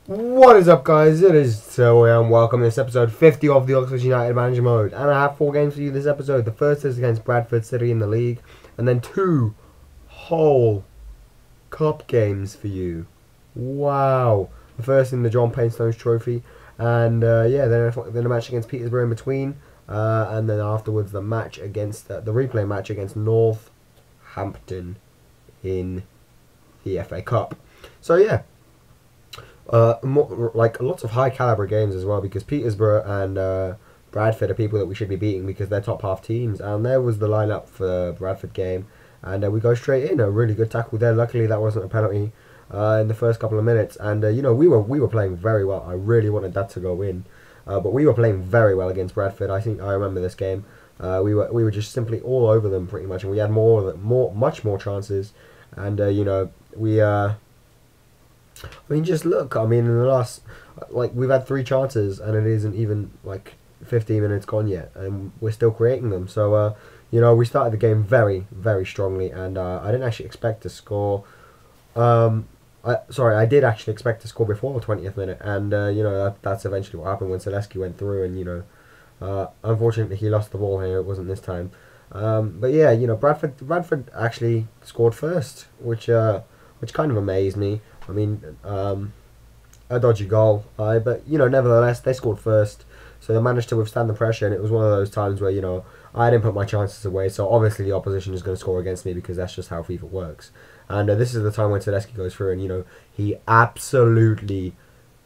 What is up, guys? It is Zoe and welcome to this episode 50 of the Oxford United Manager Mode. And I have 4 games for you this episode. The first is against Bradford City in the league, and then 2 whole cup games for you. Wow! The first in the John Painstones Trophy, and then a match against Peterborough in between, and then afterwards the match against the replay match against Northampton in the FA Cup. So yeah. Lots of high calibre games as well, because Peterborough and Bradford are people that we should be beating because they're top half teams. And there was the lineup for the Bradford game, and we go straight in. A really good tackle there. Luckily that wasn't a penalty in the first couple of minutes, and we were playing very well. I really wanted that to go in, but we were playing very well against Bradford. I think I remember this game. We were just simply all over them pretty much, and we had much more chances, and just look. I mean, in the last, we've had 3 chances, and it isn't even 15 minutes gone yet, and we're still creating them. So, we started the game very, very strongly, and I didn't actually expect to score. I did actually expect to score before the 20th minute, and that's eventually what happened when Selesky went through, and unfortunately he lost the ball here. It wasn't this time. But yeah, Bradford actually scored first, which kind of amazed me. I mean, a dodgy goal, but nevertheless they scored first, so they managed to withstand the pressure. And it was one of those times where I didn't put my chances away, so obviously the opposition is going to score against me, because that's just how FIFA works. And this is the time when Tedeschi goes through, and he absolutely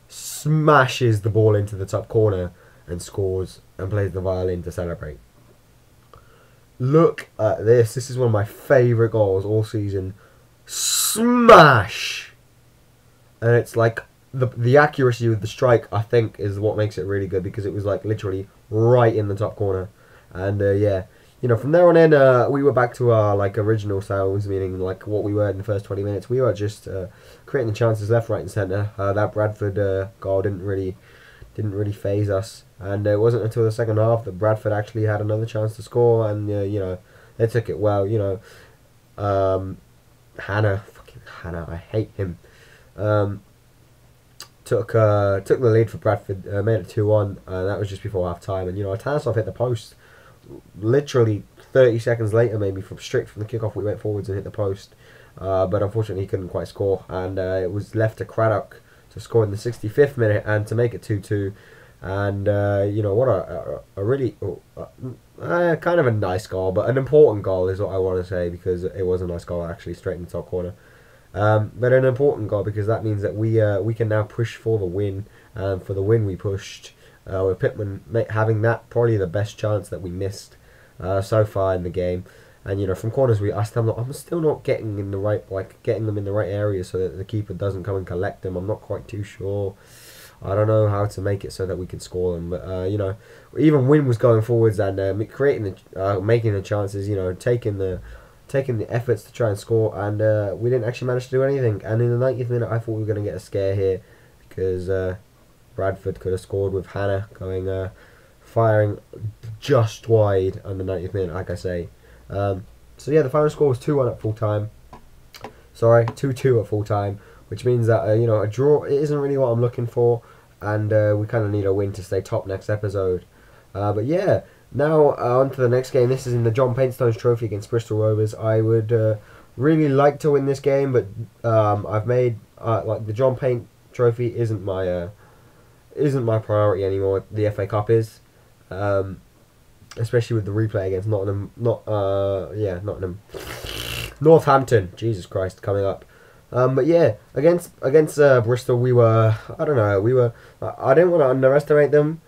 smashes the ball into the top corner and scores and plays the violin to celebrate. Look at this. This is one of my favourite goals all season. Smash! And it's the accuracy of the strike, I think, is what makes it really good, because it was literally right in the top corner. And from there on in, we were back to our original selves, meaning what we were in the first 20 minutes. We were just creating the chances left, right, and centre. That Bradford goal didn't really phase us, and it wasn't until the second half that Bradford actually had another chance to score, and they took it well. Hannah, I hate him. Took the lead for Bradford, made it 2-1, and that was just before half time. And Tansov hit the post literally 30 seconds later, maybe straight from the kickoff. We went forwards and hit the post, but unfortunately he couldn't quite score, and it was left to Craddock to score in the 65th minute and to make it 2-2. And what a really kind of a nice goal, but an important goal is what I want to say, because it was a nice goal actually, straight in the top corner. But an important goal, because that means that we can now push for the win. And for the win we pushed, with Pittman having that probably the best chance that we missed so far in the game. And from corners I'm still not getting in the right getting them in the right area so that the keeper doesn't come and collect them. I'm not quite too sure. I don't know how to make it so that we can score them. But even Wynn was going forwards and creating making the chances. Taking the efforts to try and score, and we didn't actually manage to do anything. And in the 90th minute, I thought we were going to get a scare here, because Bradford could have scored with Hannah going firing just wide on the 90th minute, like I say. So yeah, the final score was 2-1 at full time. Sorry, 2-2 at full time, which means that a draw isn't really what I'm looking for, and we kind of need a win to stay top next episode. But yeah. Now on to the next game. This is in the John Painstones Trophy against Bristol Rovers. I would really like to win this game, but I've made the John Paint Trophy isn't my priority anymore. The FA Cup is, especially with the replay against Northampton. Jesus Christ, coming up. But yeah, against Bristol, we were I didn't want to underestimate them.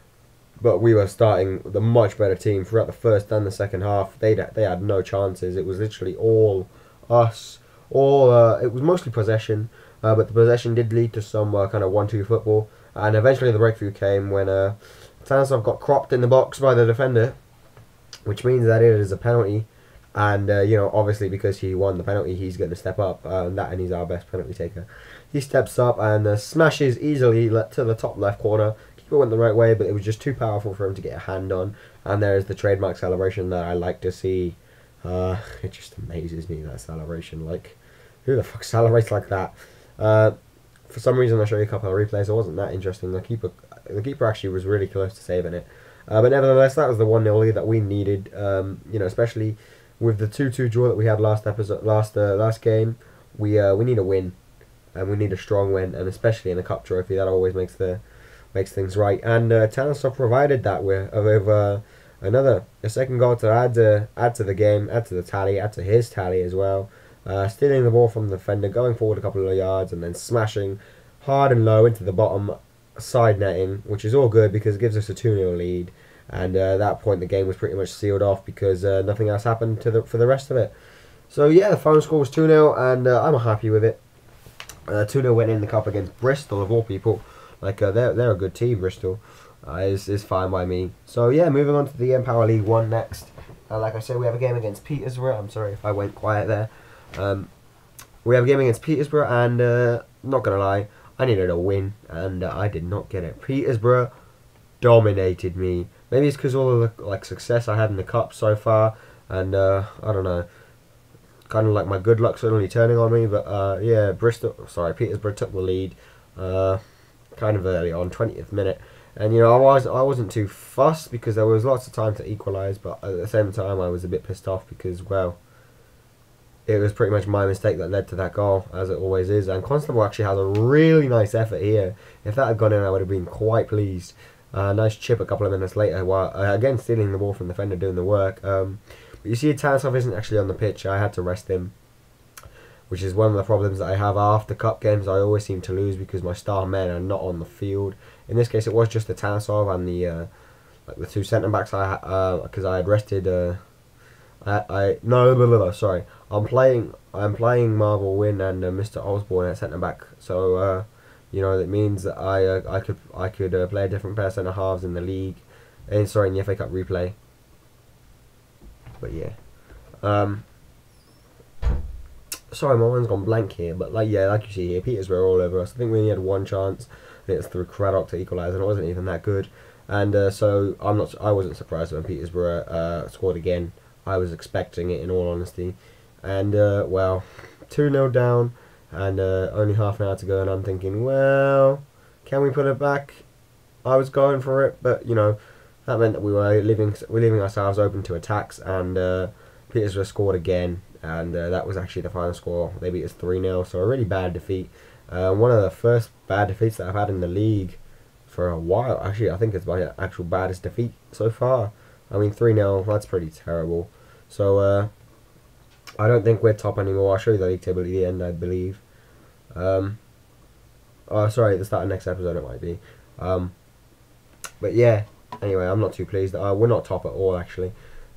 But we were starting the much better team throughout the first and the second half. They had no chances. It was literally all us. It was mostly possession, but the possession did lead to some kind of 1-2 football. And eventually the breakthrough came when Tansov got cropped in the box by the defender, which means that it is a penalty. And obviously because he won the penalty, he's going to step up. And he's our best penalty taker. He steps up and smashes easily to the top left corner. It went the right way, but it was just too powerful for him to get a hand on. And there's the trademark celebration that I like to see. It just amazes me, that celebration. Who the fuck celebrates like that? for some reason I show you a couple of replays. It wasn't that interesting. The keeper actually was really close to saving it. But nevertheless, that was the 1-0 lead that we needed. Especially with the 2-2 draw that we had last game. We need a win, and we need a strong win, and especially in a cup trophy, that always makes things right. And Tanasoff provided that with a second goal to add to the game, add to the tally, add to his tally as well. Stealing the ball from the defender, going forward a couple of yards, and then smashing hard and low into the bottom side netting, which is all good because it gives us a 2-0 lead. And at that point, the game was pretty much sealed off because nothing else happened for the rest of it. So yeah, the final score was 2-0, and I'm happy with it. 2-0 went in the cup against Bristol, of all people. They're a good team, Bristol. Is fine by me. So yeah, moving on to the Power League 1 next. Like I said, we have a game against Peterborough. I'm sorry if I went quiet there. We have a game against Peterborough, and not gonna lie, I needed a win, and I did not get it. Peterborough dominated me. Maybe it's because all of the success I had in the cup so far, and I don't know, kind of like my good luck suddenly turning on me. But yeah, Peterborough took the lead kind of early on, 20th minute. And I wasn't too fussed because there was lots of time to equalise, but at the same time I was a bit pissed off because, well, it was pretty much my mistake that led to that goal, as it always is. And Constable actually has a really nice effort here. If that had gone in, I would have been quite pleased. Nice chip a couple of minutes later, while again stealing the ball from the defender, doing the work. But you see, Tanasoff isn't actually on the pitch. I had to rest him, which is one of the problems that I have after cup games. I always seem to lose because my star men are not on the field. In this case, it was just the Tanasoff and the two centre backs. Because I had rested. Sorry. I'm playing Marvel Wynn and Mr. Osborne at centre back. So that means that I could play a different pair of centre halves in the league. In the FA Cup replay. But yeah. Sorry, my mind's gone blank here, but like you see here, Petersburg all over us. I think we only had one chance, and it's through Craddock to equalise, and it wasn't even that good. And so I wasn't surprised when Petersburg scored again. I was expecting it, in all honesty. And well, 2-0 down, and only half an hour to go, and I'm thinking, well, can we put it back? I was going for it, but that meant that we were leaving ourselves open to attacks, and Petersburg scored again. And that was actually the final score. They beat us 3-0, so a really bad defeat. One of the first bad defeats that I've had in the league for a while. Actually, I think it's my actual baddest defeat so far. I mean, 3-0, that's pretty terrible. So, I don't think we're top anymore. I'll show you the league table at the end, I believe. Oh, sorry, at the start of next episode it might be. But yeah, anyway, I'm not too pleased. We're not top at all, actually.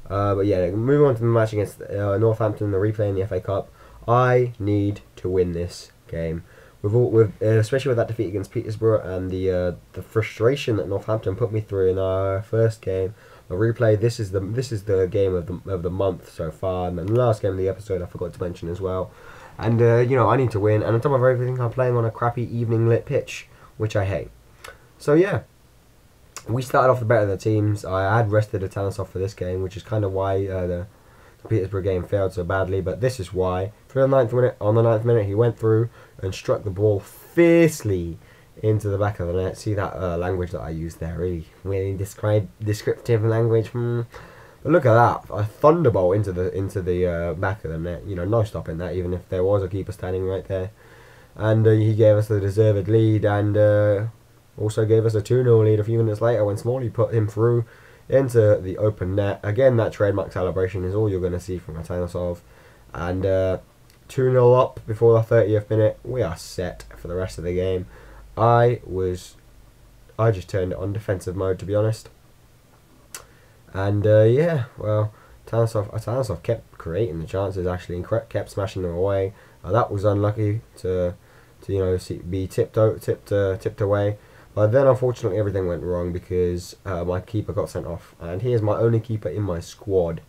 But yeah, moving on to the match against Northampton, the replay in the FA Cup. I need to win this game. Especially with that defeat against Petersburg and the frustration that Northampton put me through in our first game. The replay. This is the game of the month so far, and then the last game of the episode I forgot to mention as well. And I need to win. And on top of everything, I'm playing on a crappy evening lit pitch, which I hate. So yeah. We started off the better of the teams. I had rested Tanasoff for this game, which is kind of why the Petersburg game failed so badly. But this is why. On the 9th minute, he went through and struck the ball fiercely into the back of the net. See that language that I used there? Really descriptive language. But look at that! A thunderbolt into the back of the net. No stopping that, even if there was a keeper standing right there. And he gave us the deserved lead, and also gave us a 2-0 lead a few minutes later when Smalley put him through into the open net. Again, that trademark celebration is all you're going to see from Tanasoff. And 2-0 up before the 30th minute. We are set for the rest of the game. I just turned it on defensive mode, to be honest. And yeah, well, Tanasoff kept creating the chances, actually, and kept smashing them away. That was unlucky to be tipped away. But then, unfortunately, everything went wrong because my keeper got sent off. And he is my only keeper in my squad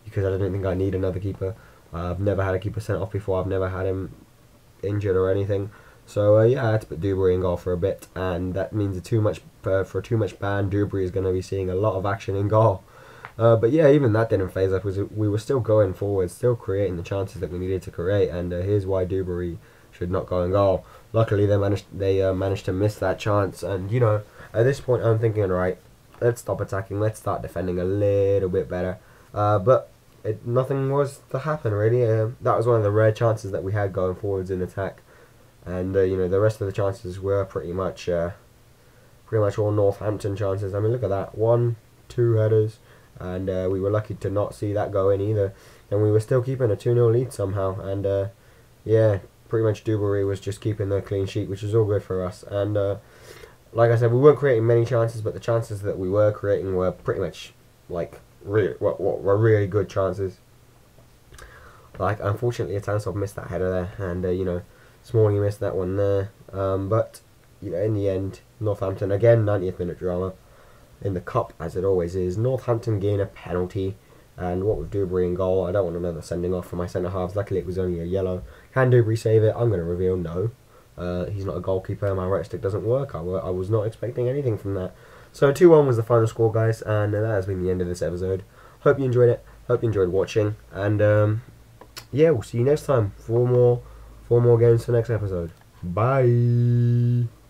because I didn't think I need another keeper. I've never had a keeper sent off before. I've never had him injured or anything. So, yeah, I had to put Dewberry in goal for a bit. And that means for a too much ban, Dewberry is going to be seeing a lot of action in goal. But, yeah, even that didn't phase us. We were still going forward, still creating the chances that we needed to create. And here's why Dewberry should not go in goal. Luckily, they managed to miss that chance, and you know, at this point, I'm thinking, right, let's stop attacking, let's start defending a little bit better. But nothing was to happen really. That was one of the rare chances that we had going forwards in attack, and you know, the rest of the chances were pretty much all Northampton chances. I mean, look at that, 1, 2 headers, and we were lucky to not see that go in either, and we were still keeping a 2-0 lead somehow, and yeah, pretty much Dewberry was just keeping the clean sheet, which was all good for us. And like I said, we weren't creating many chances, but the chances that we were creating were pretty much like what were really good chances. Like, unfortunately, Atansov missed that header there, and you know, Smalling missed that one there. But you know, in the end, Northampton, again, 90th minute drama in the cup, as it always is. Northampton gain a penalty, and what with Dewberry in goal, I don't want another sending off for my centre halves. Luckily, it was only a yellow. Can Dewberry save it? I'm going to reveal no. He's not a goalkeeper. My right stick doesn't work. I was not expecting anything from that. So 2-1 was the final score, guys, and that has been the end of this episode. Hope you enjoyed it. Hope you enjoyed watching, and yeah, we'll see you next time for more games for next episode. Bye.